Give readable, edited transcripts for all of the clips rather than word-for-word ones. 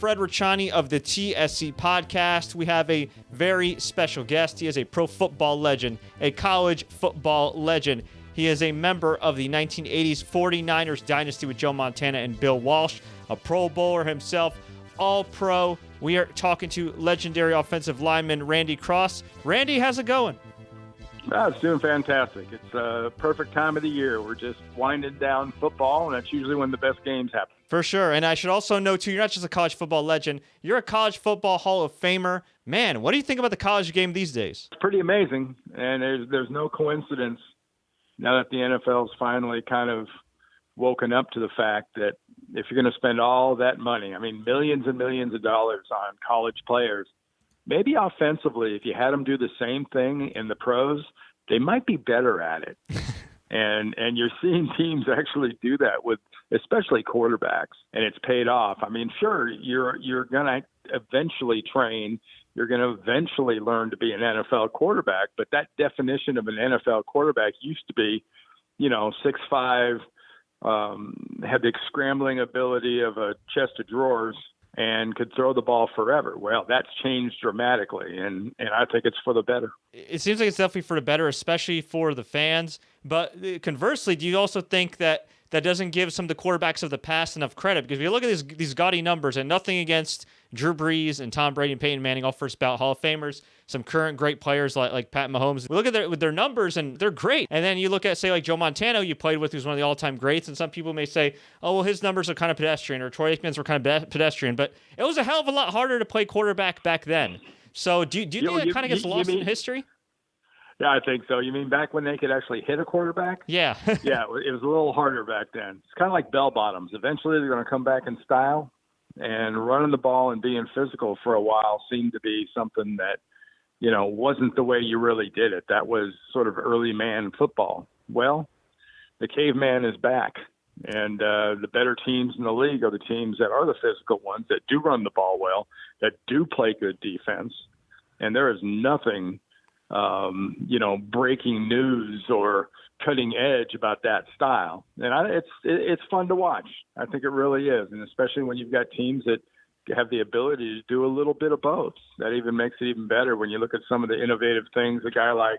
Fred Ricciani of the TSC podcast. We have a very special guest. He is a pro football legend, a college football legend. He is a member of the 1980s 49ers Dynasty with Joe Montana and Bill Walsh, a Pro Bowler himself, All-Pro. We are talking to legendary offensive lineman Randy Cross. Randy, how's it going? It's doing fantastic. It's a perfect time of the year. We're just winding down football, and that's usually when the best games happen. For sure. And I should also note, too, you're not just a college football legend. You're a college football Hall of Famer. Man, what do you think about the college game these days? It's pretty amazing, and there's no coincidence now that the NFL's finally kind of woken up to the fact that if you're going to spend all that money, I mean, millions and millions of dollars on college players, maybe offensively, if you had them do the same thing in the pros, they might be better at it. and you're seeing teams actually do that with especially quarterbacks, and it's paid off. I mean, sure, you're going to eventually train. You're going to eventually learn to be an NFL quarterback, but that definition of an NFL quarterback used to be, 6'5", had the scrambling ability of a chest of drawers, and could throw the ball forever. Well, that's changed dramatically, and I think it's for the better. It seems like it's definitely for the better, especially for the fans. But conversely, do you also think that doesn't give some of the quarterbacks of the past enough credit? Because if you look at these gaudy numbers, and nothing against Drew Brees and Tom Brady and Peyton Manning, all first ballot Hall of Famers, some current great players like Pat Mahomes. We look at their numbers, and they're great. And then you look at, say, like Joe Montana, you played with, who's one of the all-time greats, and some people may say, oh, well, his numbers are kind of pedestrian, or Troy Aikman's were kind of pedestrian. But it was a hell of a lot harder to play quarterback back then. So do you think it kind of gets lost in history? Yeah, I think so. You mean back when they could actually hit a quarterback? Yeah. Yeah, it was a little harder back then. It's kind of like bell bottoms. Eventually they're going to come back in style, and running the ball and being physical for a while seemed to be something that, wasn't the way you really did it. That was sort of early man football. Well, the caveman is back, and the better teams in the league are the teams that are the physical ones, that do run the ball well, that do play good defense. And there is nothing breaking news or cutting edge about that style. And it's fun to watch. I think it really is. And especially when you've got teams that have the ability to do a little bit of both. That even makes it even better when you look at some of the innovative things a guy like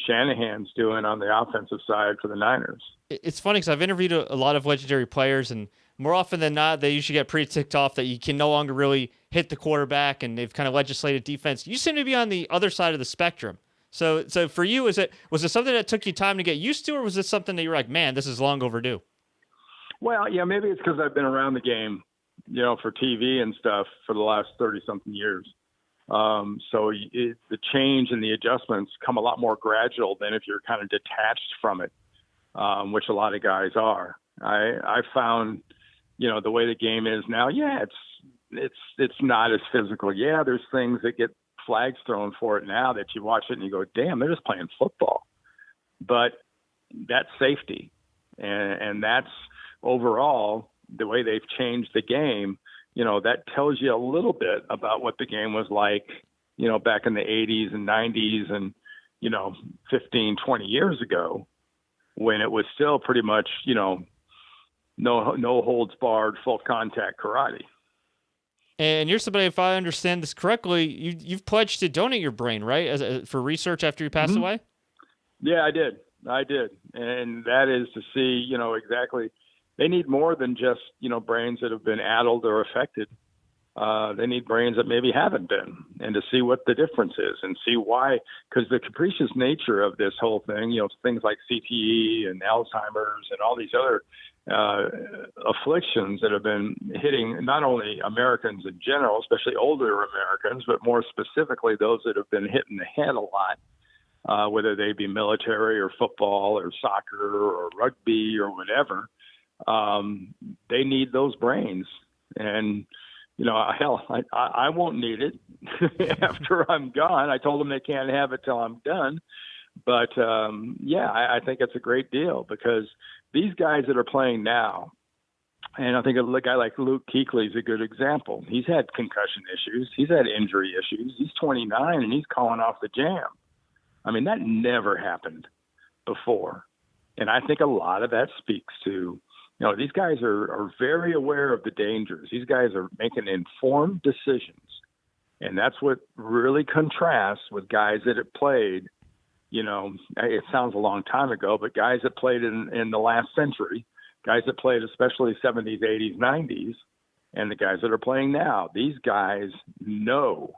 Shanahan's doing on the offensive side for the Niners. It's funny because I've interviewed a lot of legendary players, and more often than not, they usually get pretty ticked off that you can no longer really hit the quarterback, and they've kind of legislated defense. You seem to be on the other side of the spectrum. So for you, was it something that took you time to get used to, or was it something that you were like, man, this is long overdue? Well, yeah, maybe it's because I've been around the game, for TV and stuff for the last 30-something years. So the change and the adjustments come a lot more gradual than if you're kind of detached from it, which a lot of guys are. I found, the way the game is now, yeah, it's not as physical. Yeah, there's things that get flags thrown for it now that you watch it and you go, damn, they're just playing football. But that's safety. And that's overall the way they've changed the game. That tells you a little bit about what the game was like, back in the 80s and 90s and, 15, 20 years ago, when it was still pretty much, no holds barred, full contact karate. And you're somebody, if I understand this correctly, you've pledged to donate your brain, right, for research after you passed away? Yeah, I did. And that is to see, exactly. They need more than just, brains that have been addled or affected. They need brains that maybe haven't been, and to see what the difference is and see why. Because the capricious nature of this whole thing, things like CTE and Alzheimer's and all these other afflictions that have been hitting not only Americans in general, especially older Americans, but more specifically those that have been hit in the head a lot, whether they be military or football or soccer or rugby or whatever. They need those brains. And, hell, I won't need it after I'm gone. I told them they can't have it till I'm done. But, I think it's a great deal because these guys that are playing now, and I think a guy like Luke Kuechly is a good example. He's had concussion issues. He's had injury issues. He's 29, and he's calling off the jam. I mean, that never happened before. And I think a lot of that speaks to These guys are very aware of the dangers. These guys are making informed decisions. And that's what really contrasts with guys that have played, it sounds a long time ago, but guys that played in the last century, guys that played especially 70s, 80s, 90s, and the guys that are playing now. These guys know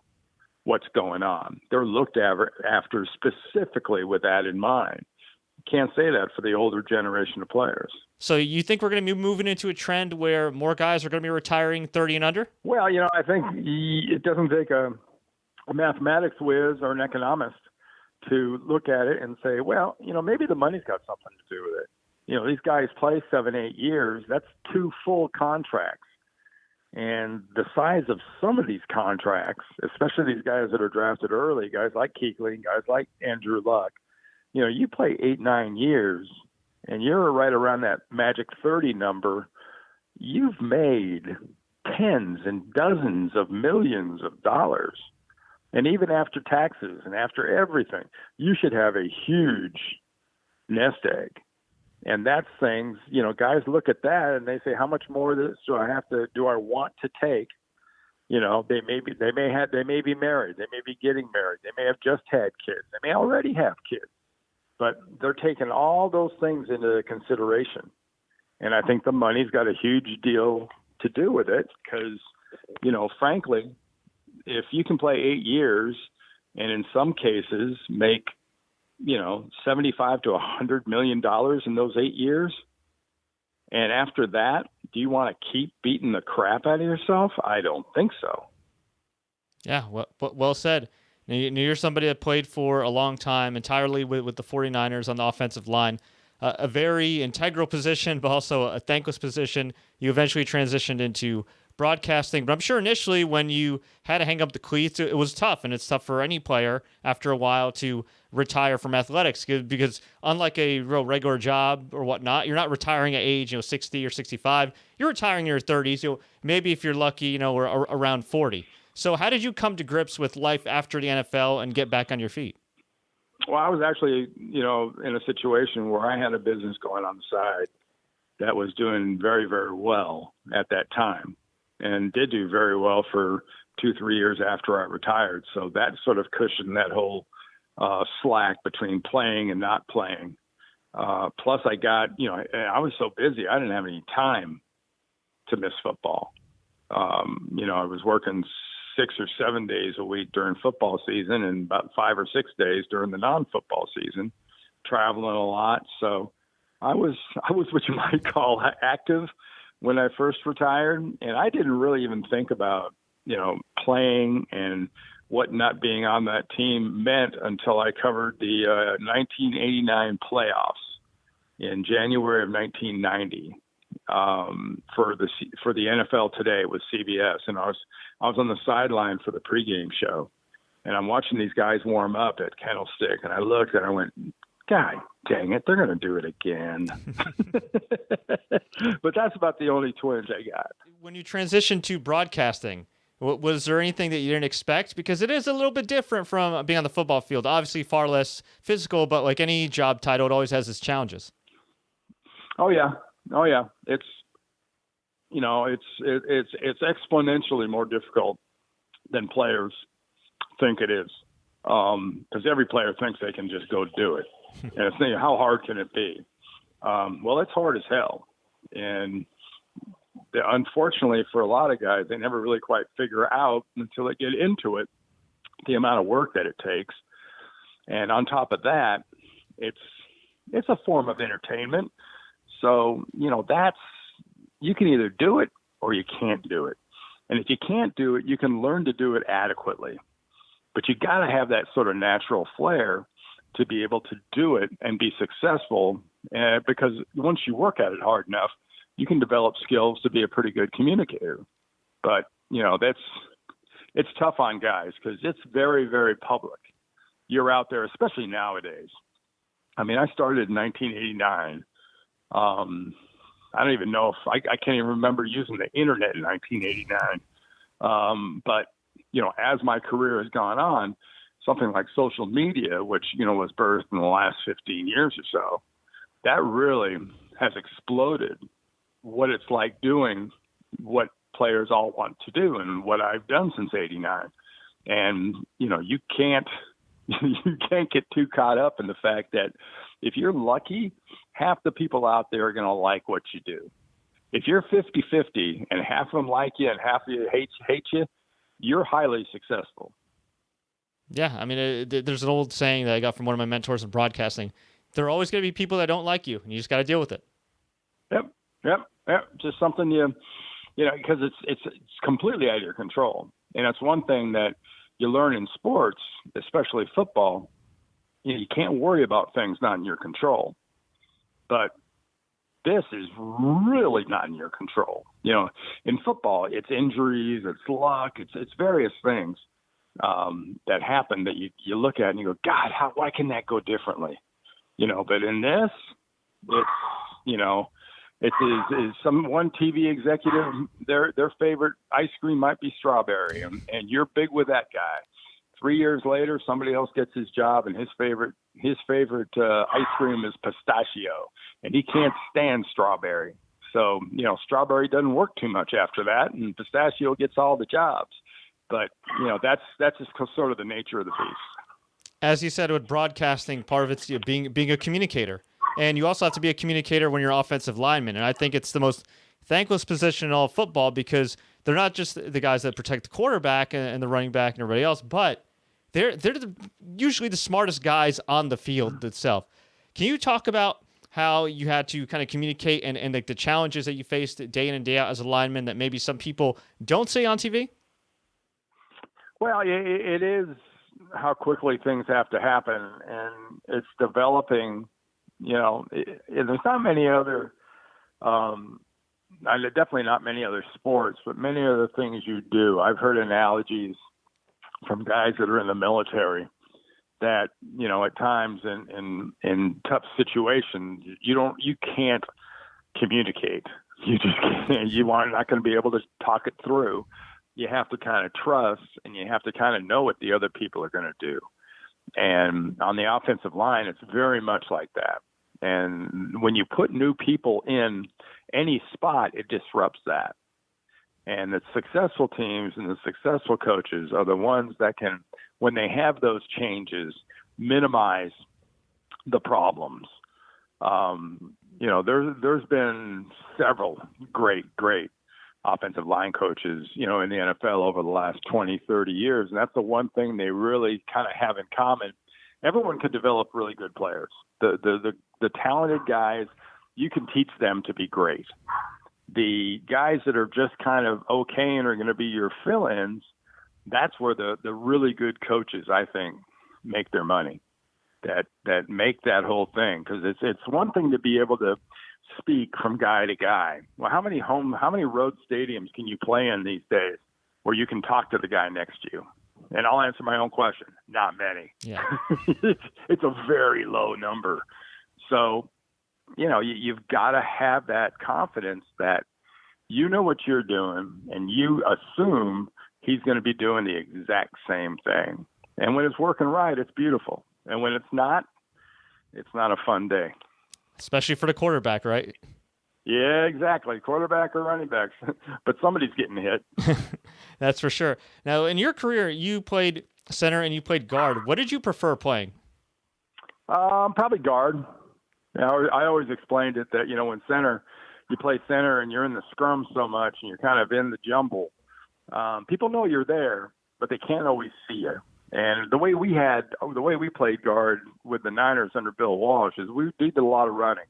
what's going on. They're looked after specifically with that in mind. Can't say that for the older generation of players. So you think we're going to be moving into a trend where more guys are going to be retiring 30 and under? Well, I think it doesn't take a mathematics whiz or an economist to look at it and say, well, maybe the money's got something to do with it. These guys play 7-8 years. That's 2 full contracts. And the size of some of these contracts, especially these guys that are drafted early, guys like Kuechly, guys like Andrew Luck, you play 8-9 years and you're right around that magic 30 number. You've made tens and dozens of millions of dollars. And even after taxes and after everything, you should have a huge nest egg. And that's things, guys look at that and they say, how much more of this do I want to take? They may be married. They may be getting married. They may have just had kids. They may already have kids. But they're taking all those things into consideration. And I think the money's got a huge deal to do with it because, frankly, if you can play 8 years and in some cases make, $75 to $100 million in those 8 years, and after that, do you want to keep beating the crap out of yourself? I don't think so. Yeah, well said. You're somebody that played for a long time entirely with the 49ers on the offensive line. A very integral position, but also a thankless position. You eventually transitioned into broadcasting. But I'm sure initially when you had to hang up the cleats, it was tough. And it's tough for any player after a while to retire from athletics because unlike a real regular job or whatnot, you're not retiring at age 60 or 65. You're retiring in your 30s. Maybe if you're lucky, or around 40. So how did you come to grips with life after the NFL and get back on your feet? Well, I was actually, in a situation where I had a business going on the side that was doing very, very well at that time and did do very well for 2-3 years after I retired. So that sort of cushioned that whole slack between playing and not playing. Plus I got, I was so busy, I didn't have any time to miss football. I was working 6 or 7 days a week during football season and about 5 or 6 days during the non-football season, traveling a lot. So I was what you might call active when I first retired. And I didn't really even think about, playing and what not being on that team meant until I covered the 1989 playoffs in January of 1990. For the NFL Today with CBS, and I was on the sideline for the pregame show, and I'm watching these guys warm up at Candlestick, and I looked and I went, God dang it, they're going to do it again. But that's about the only twinge I got. When you transitioned to broadcasting, was there anything that you didn't expect? Because it is a little bit different from being on the football field. Obviously, far less physical, but like any job title, it always has its challenges. Oh yeah. It's exponentially more difficult than players think it is. Because every player thinks they can just go do it. And it's thinking, how hard can it be? Well, it's hard as hell. And unfortunately for a lot of guys, they never really quite figure out until they get into it, the amount of work that it takes. And on top of that, it's a form of entertainment. So, you can either do it or you can't do it. And if you can't do it, you can learn to do it adequately. But you got to have that sort of natural flair to be able to do it and be successful. Because once you work at it hard enough, you can develop skills to be a pretty good communicator. But, it's tough on guys because it's very, very public. You're out there, especially nowadays. I mean, I started in 1989. I don't even know if I can't even remember using the internet in 1989. But, as my career has gone on, something like social media, which, was birthed in the last 15 years or so, that really has exploded what it's like doing what players all want to do and what I've done since '89. And, you can't get too caught up in the fact that if you're lucky, half the people out there are going to like what you do. If you're 50-50 and half of them like you and half of you hate you, you're highly successful. Yeah, I mean, there's an old saying that I got from one of my mentors in broadcasting. There are always going to be people that don't like you, and you just got to deal with it. Yep. Just something because it's completely out of your control. And that's one thing that you learn in sports, especially football. You can't worry about things not in your control. But this is really not in your control. In football, it's injuries, it's luck, it's various things that happen that you look at and you go, God, why can that go differently? But in this, it's is some one TV executive, their favorite ice cream might be strawberry, and you're big with that guy. 3 years later, somebody else gets his job, and his favorite ice cream is pistachio, and he can't stand strawberry. So strawberry doesn't work too much after that, and pistachio gets all the jobs. But that's just sort of the nature of the beast. As you said, with broadcasting, part of it's being a communicator. And you also have to be a communicator when you're offensive lineman. And I think it's the most thankless position in all of football because they're not just the guys that protect the quarterback and the running back and everybody else, but they're usually the smartest guys on the field itself. Can you talk about how you had to kind of communicate and like the challenges that you faced day in and day out as a lineman that maybe some people don't say on TV? Well, it is how quickly things have to happen, and it's developing. There's not many other, definitely not many other sports, but many other things you do. I've heard analogies from guys that are in the military that, at times in tough situations, you can't communicate. You just can't. You are not going to be able to talk it through. You have to kind of trust, and you have to kind of know what the other people are going to do. And on the offensive line, it's very much like that. And when you put new people in any spot, it disrupts that. And the successful teams and the successful coaches are the ones that can, when they have those changes, minimize the problems. There's been several great offensive line coaches, in the NFL over the last 20, 30 years. And that's the one thing they really kind of have in common. Everyone could develop really good players. The talented guys, you can teach them to be great. The guys that are just kind of okay and are going to be your fill-ins, that's where the really good coaches, I think, make their money. That make that whole thing, because it's one thing to be able to speak from guy to guy. Well, how many road stadiums can you play in these days where you can talk to the guy next to you? And I'll answer my own question. Not many. Yeah. It's a very low number. So, you've got to have that confidence that you know what you're doing and you assume he's going to be doing the exact same thing. And when it's working right, it's beautiful. And when it's not a fun day. Especially for the quarterback, right? Yeah, exactly. Quarterback or running backs. But somebody's getting hit. That's for sure. Now, in your career, you played center and you played guard. What did you prefer playing? Probably guard. I always explained it that, when you play center and you're in the scrum so much and you're kind of in the jumble, people know you're there, but they can't always see you. And the way we played guard with the Niners under Bill Walsh is we did a lot of running,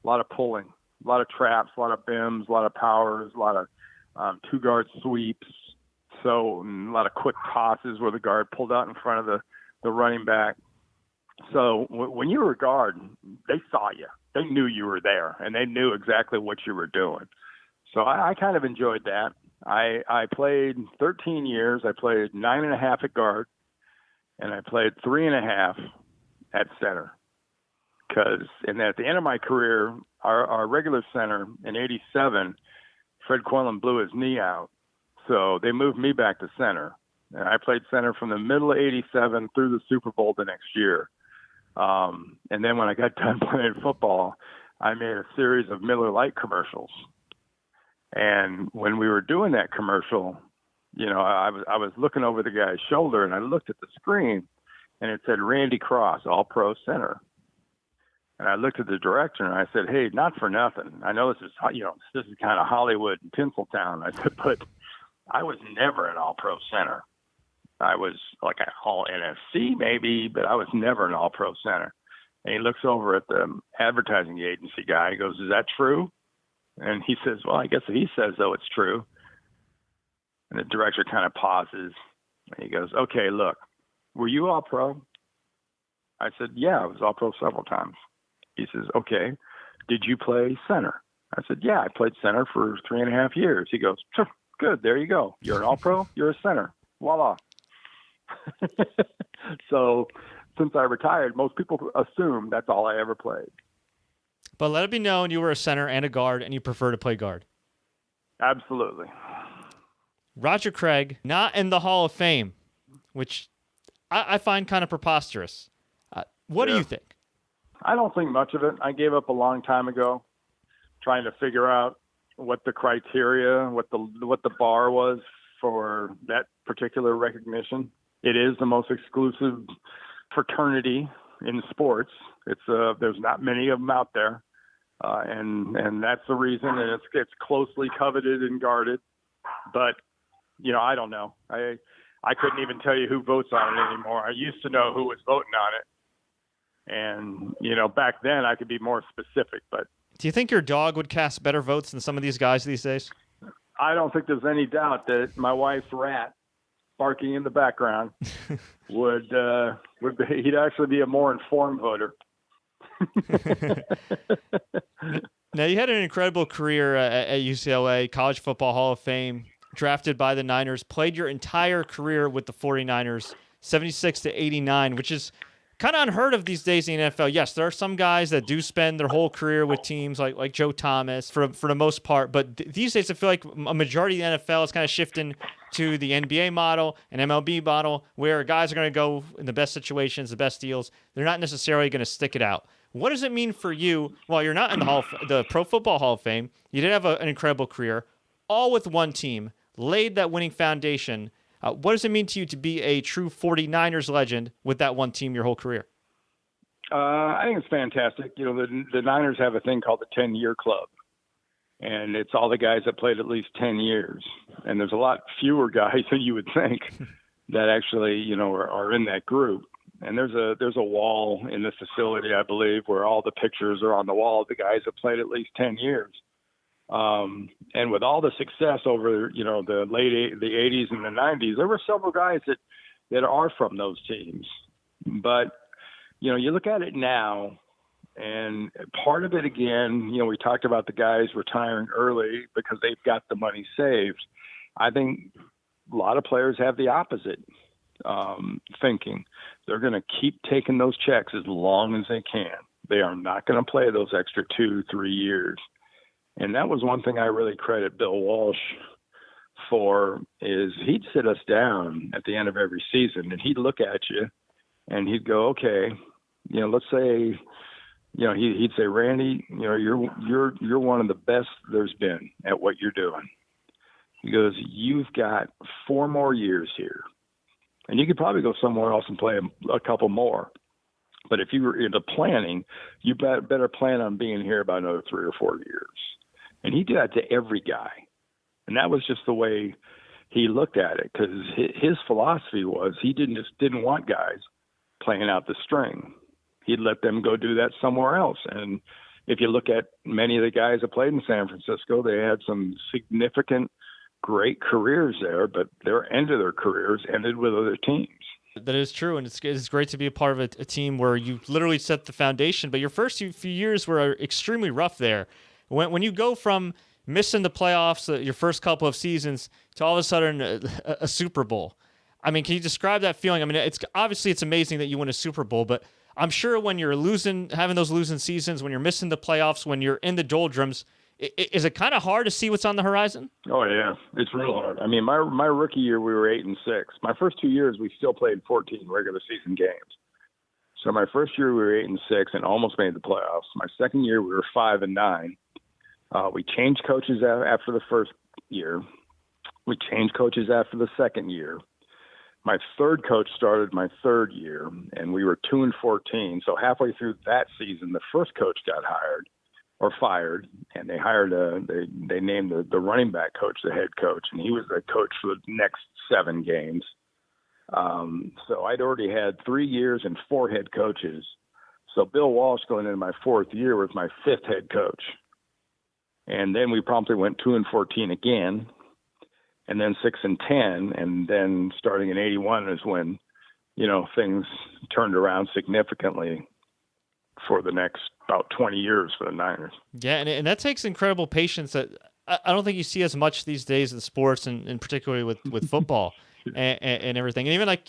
a lot of pulling, a lot of traps, a lot of bims, a lot of powers, a lot of two-guard sweeps, so a lot of quick tosses where the guard pulled out in front of the running back. So when you were a guard, they saw you. They knew you were there, and they knew exactly what you were doing. So I kind of enjoyed that. I played 13 years. I played 9.5 at guard, and I played 3.5 at center. Because at the end of my career, our regular center in '87, Fred Quillen blew his knee out. So they moved me back to center. And I played center from the middle of '87 through the Super Bowl the next year. And then when I got done playing football, I made a series of Miller Lite commercials. And when we were doing that commercial, I was looking over the guy's shoulder, and I looked at the screen, and it said Randy Cross, All-Pro Center. And I looked at the director, and I said, "Hey, not for nothing. I know this is kind of Hollywood and Tinseltown." I said, "But I was never an All-Pro Center. I was like an All-NFC maybe, but I was never an All-Pro Center." And he looks over at the advertising agency guy. He goes, "Is that true?" And he says, "Well, I guess if he says so, it's true." And the director kind of pauses, and he goes, "Okay, look, were you All-Pro?" I said, "Yeah, I was All-Pro several times." He says, "Okay, did you play center?" I said, "Yeah, I played center for 3.5 years." He goes, "Good, there you go. You're an All-Pro, you're a center. Voila." So since I retired, most people assume that's all I ever played. But let it be known you were a center and a guard, and you prefer to play guard. Absolutely. Roger Craig, not in the Hall of Fame, which I find kind of preposterous. What do you think? I don't think much of it. I gave up a long time ago trying to figure out what the criteria, what the bar was for that particular recognition. It is the most exclusive fraternity in sports. There's not many of them out there, and that's the reason. And it's closely coveted and guarded. But I don't know. I couldn't even tell you who votes on it anymore. I used to know who was voting on it. And, back then I could be more specific, but. Do you think your dog would cast better votes than some of these guys these days? I don't think there's any doubt that my wife's rat barking in the background he'd actually be a more informed voter. Now, you had an incredible career at UCLA, College Football Hall of Fame, drafted by the Niners, played your entire career with the 49ers, 76 to 89, which is kind of unheard of these days in the NFL. Yes, there are some guys that do spend their whole career with teams like Joe Thomas for the most part, but these days I feel like a majority of the NFL is kind of shifting to the NBA model and MLB model, where guys are going to go in the best situations, the best deals. They're not necessarily going to stick it out. What does it mean for you? Well, you're not in the Pro Football Hall of Fame. You did have an incredible career, all with one team, laid that winning foundation. What does it mean to you to be a true 49ers legend with that one team your whole career? I think it's fantastic. The Niners have a thing called the 10-year club, and it's all the guys that played at least 10 years. And there's a lot fewer guys than you would think that actually, are in that group. And there's a wall in this facility, I believe, where all the pictures are on the wall of the guys that played at least 10 years. And with all the success over, the the 80s and the 90s, there were several guys that are from those teams. But, you look at it now, and part of it, again, we talked about the guys retiring early because they've got the money saved. I think a lot of players have the opposite thinking. They're going to keep taking those checks as long as they can. They are not going to play those extra 2-3 years. And that was one thing I really credit Bill Walsh for, is he'd sit us down at the end of every season and he'd look at you and he'd go, "Okay, let's say, he'd say, Randy, you're one of the best there's been at what you're doing." He goes, "You've got 4 more years here, and you could probably go somewhere else and play a couple more. But if you were into planning, you better plan on being here about another 3 or 4 years." And he did that to every guy. And that was just the way he looked at it, because his philosophy was he didn't want guys playing out the string. He'd let them go do that somewhere else. And if you look at many of the guys that played in San Francisco, they had some significant, great careers there, but their end of their careers ended with other teams. That is true, and it's great to be a part of a team where you literally set the foundation, but your first few years were extremely rough there. When you go from missing the playoffs your first couple of seasons to all of a sudden a Super Bowl, I mean, can you describe that feeling? I mean, it's amazing that you win a Super Bowl, but I'm sure when you're having those losing seasons, when you're missing the playoffs, when you're in the doldrums, is it kind of hard to see what's on the horizon? Oh yeah, it's real hard. I mean, my rookie year we were 8-6. My first 2 years we still played 14 regular season games. So my first year we were 8-6 and almost made the playoffs. My second year we were 5-9. We changed coaches after the first year. We changed coaches after the second year. My third coach started my third year, and we were 2-14. So halfway through that season, the first coach got fired, and they hired they named the running back coach the head coach, and he was the coach for the next 7 games. So I'd already had 3 years and 4 head coaches. So Bill Walsh going into my 4th year was my 5th head coach. And then we promptly went 2-14 again, and then 6-10. And then starting in 81 is when, things turned around significantly for the next about 20 years for the Niners. Yeah, and that takes incredible patience that I don't think you see as much these days in sports, and particularly with football and everything. And even like,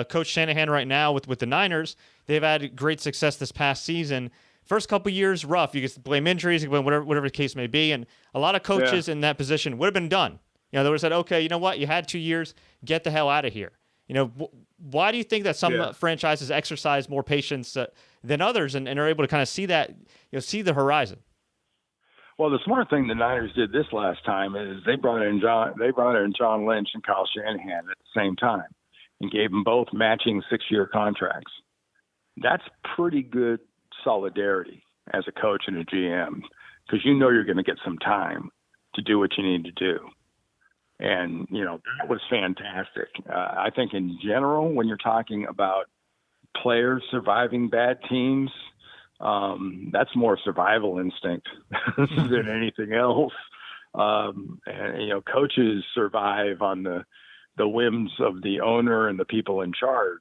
Coach Shanahan right now with the Niners, they've had great success this past season. First couple years, rough. You can blame injuries, you can blame whatever the case may be. And a lot of coaches in that position would have been done. They would have said, okay, you know what? You had 2 years. Get the hell out of here. Why do you think that some franchises exercise more patience than others and are able to kind of see that, see the horizon? Well, the smart thing the Niners did this last time is they brought in John Lynch and Kyle Shanahan at the same time and gave them both matching 6-year contracts. That's pretty good solidarity as a coach and a GM, because you're going to get some time to do what you need to do. And, that was fantastic. I think in general, when you're talking about players surviving bad teams, that's more survival instinct than anything else. And, coaches survive on the whims of the owner and the people in charge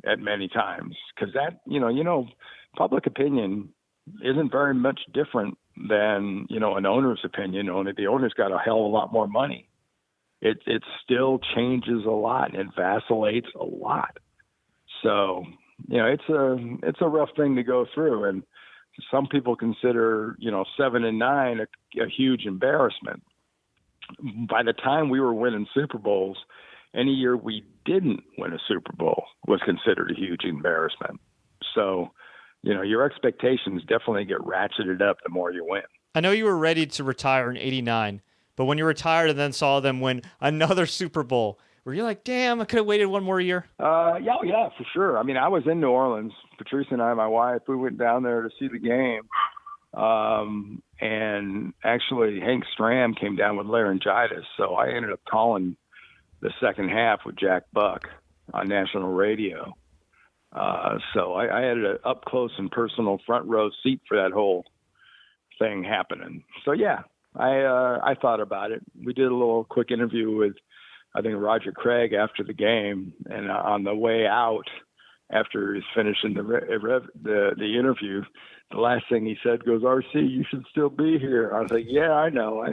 at many times, because that, public opinion isn't very much different than, an owner's opinion. Only the owner's got a hell of a lot more money. It still changes a lot. It vacillates a lot. So, it's a rough thing to go through. And some people consider, 7-9 a huge embarrassment. By the time we were winning Super Bowls, any year we didn't win a Super Bowl was considered a huge embarrassment. So, your expectations definitely get ratcheted up the more you win. I know you were ready to retire in 89, but when you retired and then saw them win another Super Bowl, were you like, damn, I could have waited one more year? Yeah, for sure. I mean, I was in New Orleans. Patrice and I, my wife, we went down there to see the game. And actually, Hank Stram came down with laryngitis, so I ended up calling the second half with Jack Buck on national radio. So I had an up close and personal front row seat for that whole thing happening. So yeah, I thought about it. We did a little quick interview with, I think, Roger Craig after the game, and on the way out, after he's finishing the interview, the last thing he said goes, "RC, you should still be here." I was like, "Yeah, I know."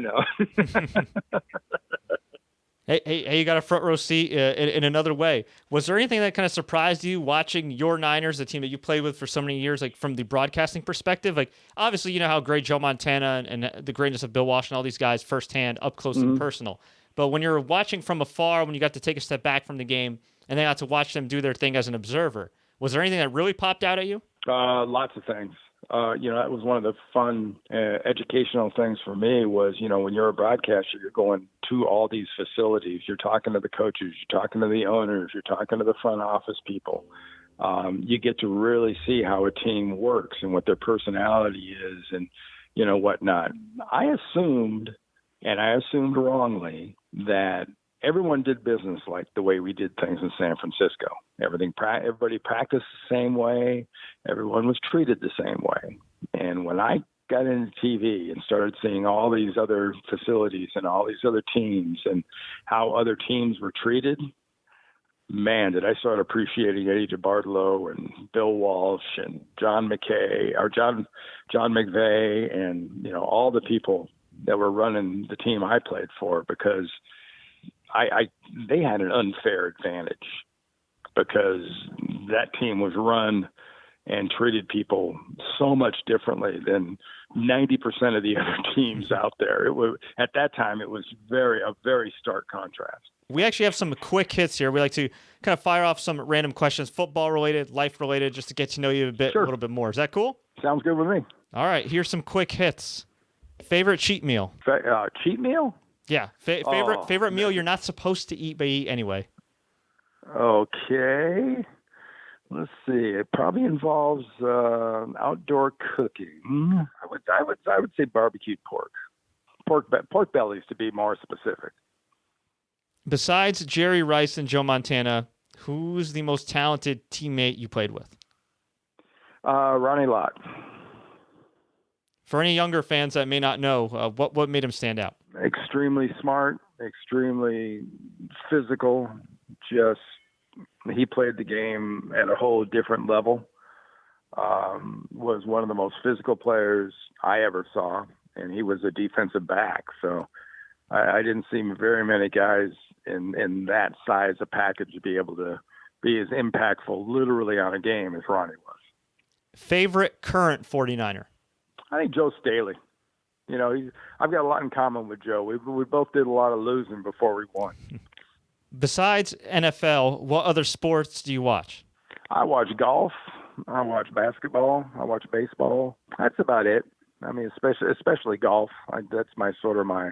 Hey, you got a front row seat in another way. Was there anything that kind of surprised you watching your Niners, the team that you played with for so many years, like from the broadcasting perspective? Like, obviously, you know how great Joe Montana and the greatness of Bill Walsh and all these guys firsthand, up close and personal. But when you're watching from afar, when you got to take a step back from the game and then got to watch them do their thing as an observer, was there anything that really popped out at you? Lots of things. That was one of the fun educational things for me was, when you're a broadcaster, you're going to all these facilities. You're talking to the coaches, you're talking to the owners, you're talking to the front office people. You get to really see how a team works and what their personality is and, whatnot. I assumed wrongly, that everyone did business like the way we did things in San Francisco. Everybody practiced the same way. Everyone was treated the same way. And when I got into TV and started seeing all these other facilities and all these other teams and how other teams were treated, man, did I start appreciating Eddie DeBartolo and Bill Walsh and John McVay and, all the people that were running the team I played for, because they had an unfair advantage because that team was run and treated people so much differently than 90% of the other teams out there. At that time, it was a very stark contrast. We actually have some quick hits here. We like to kind of fire off some random questions, football related, life related, just to get to know you a little bit more. Is that cool? Sounds good with me. All right, here's some quick hits. Favorite cheat meal? Cheat meal? Yeah, favorite meal you're not supposed to eat but eat anyway. Okay. Let's see. It probably involves outdoor cooking. I would say barbecued pork. Pork bellies, to be more specific. Besides Jerry Rice and Joe Montana, who's the most talented teammate you played with? Ronnie Lott. For any younger fans that may not know, what made him stand out? Extremely smart, extremely physical. He played the game at a whole different level. Was one of the most physical players I ever saw, and he was a defensive back. So I didn't see very many guys in that size of package to be able to be as impactful literally on a game as Ronnie was. Favorite current 49er? I think Joe Staley. You know, I've got a lot in common with Joe. We both did a lot of losing before we won. Besides NFL, what other sports do you watch? I watch golf. I watch basketball. I watch baseball. That's about it. I mean, especially golf. That's my sort of my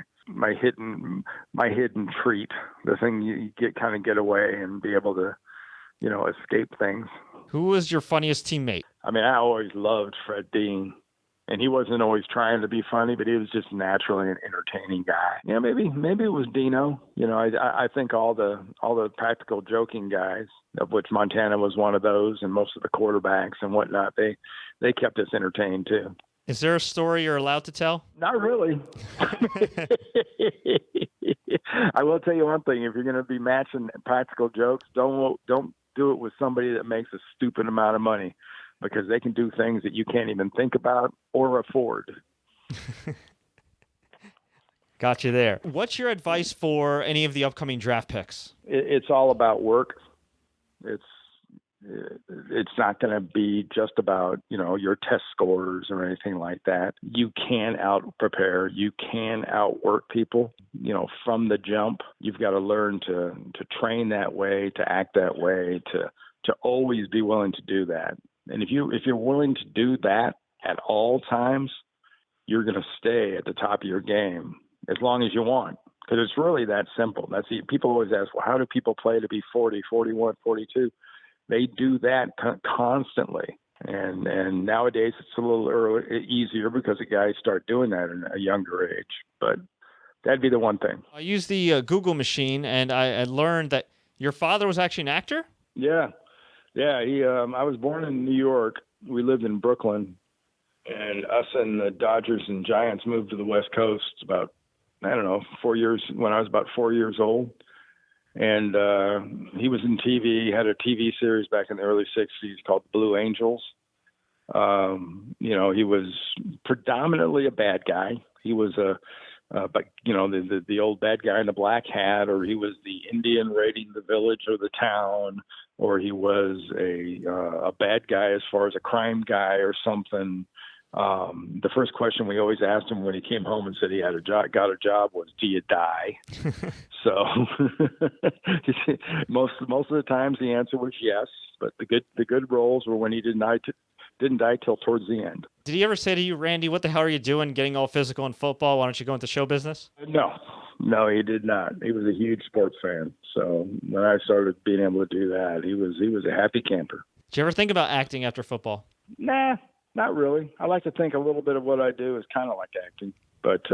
hidden treat. The thing you get away and be able to, escape things. Who was your funniest teammate? I mean, I always loved Fred Dean. And he wasn't always trying to be funny, but he was just naturally an entertaining guy. Yeah, maybe it was Dino. I think all the practical joking guys, of which Montana was one of those, and most of the quarterbacks and whatnot, they kept us entertained too. Is there a story you're allowed to tell? Not really. I will tell you one thing: if you're going to be matching practical jokes, don't do it with somebody that makes a stupid amount of money, because they can do things that you can't even think about or afford. Got you there. What's your advice for any of the upcoming draft picks? It's all about work. It's not going to be just about, your test scores or anything like that. You can out-prepare. You can outwork people, from the jump. You've got to learn to train that way, to act that way, to always be willing to do that. And if you're willing to do that at all times, you're going to stay at the top of your game as long as you want, because it's really that simple. People always ask, well, how do people play to be 40, 41, 42? They do that constantly. And nowadays it's a little easier because the guys start doing that at a younger age. But that'd be the one thing. I used the Google machine, and I learned that your father was actually an actor? Yeah. Yeah, I was born in New York. We lived in Brooklyn, and us and the Dodgers and Giants moved to the West Coast about, 4 years, when I was about 4 years old. And he was in TV. He had a TV series back in the early 60s called Blue Angels. He was predominantly a bad guy. He was the old bad guy in the black hat, or he was the Indian raiding the village or the town, or he was a bad guy as far as a crime guy or something. The first question we always asked him when he came home and said he had got a job was, "Do you die?" So most of the times the answer was yes, but the good roles were when he didn't die till towards the end. Did he ever say to you, "Randy, what the hell are you doing getting all physical in football? Why don't you go into show business?" No, he did not. He was a huge sports fan. So when I started being able to do that, he was a happy camper. Did you ever think about acting after football? Nah, not really. I like to think a little bit of what I do is kind of like acting, but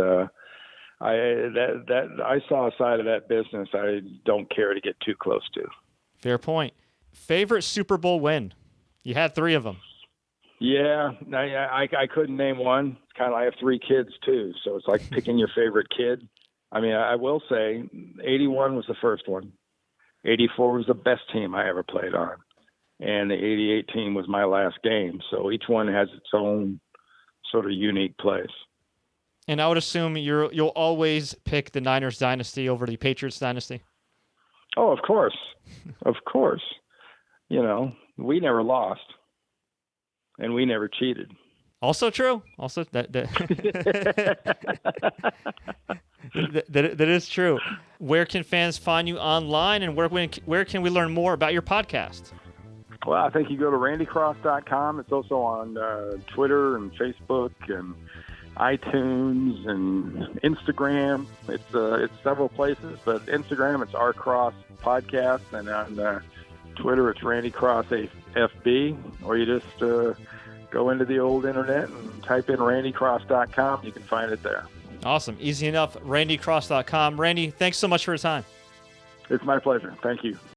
I saw a side of that business I don't care to get too close to. Fair point. Favorite Super Bowl win? You had 3 of them. Yeah, I couldn't name one. It's kind of, I have 3 kids too, so it's like picking your favorite kid. I mean, I will say 81 was the first one. 84 was the best team I ever played on. And the 88 team was my last game. So each one has its own sort of unique place. And I would assume you'll always pick the Niners dynasty over the Patriots dynasty? Oh, of course. Of course. We never lost. And we never cheated. Also true. Also, that is true. Where can fans find you online, and where can we learn more about your podcast? Well, I think you go to randycross.com. It's also on Twitter and Facebook and iTunes and Instagram. It's several places, but Instagram, it's R Cross Podcast, and on Twitter, it's Randy Cross FB, or you just go into the old internet and type in randycross.com. You can find it there. Awesome. Easy enough. randycross.com. Randy, thanks so much for your time. It's my pleasure. Thank you.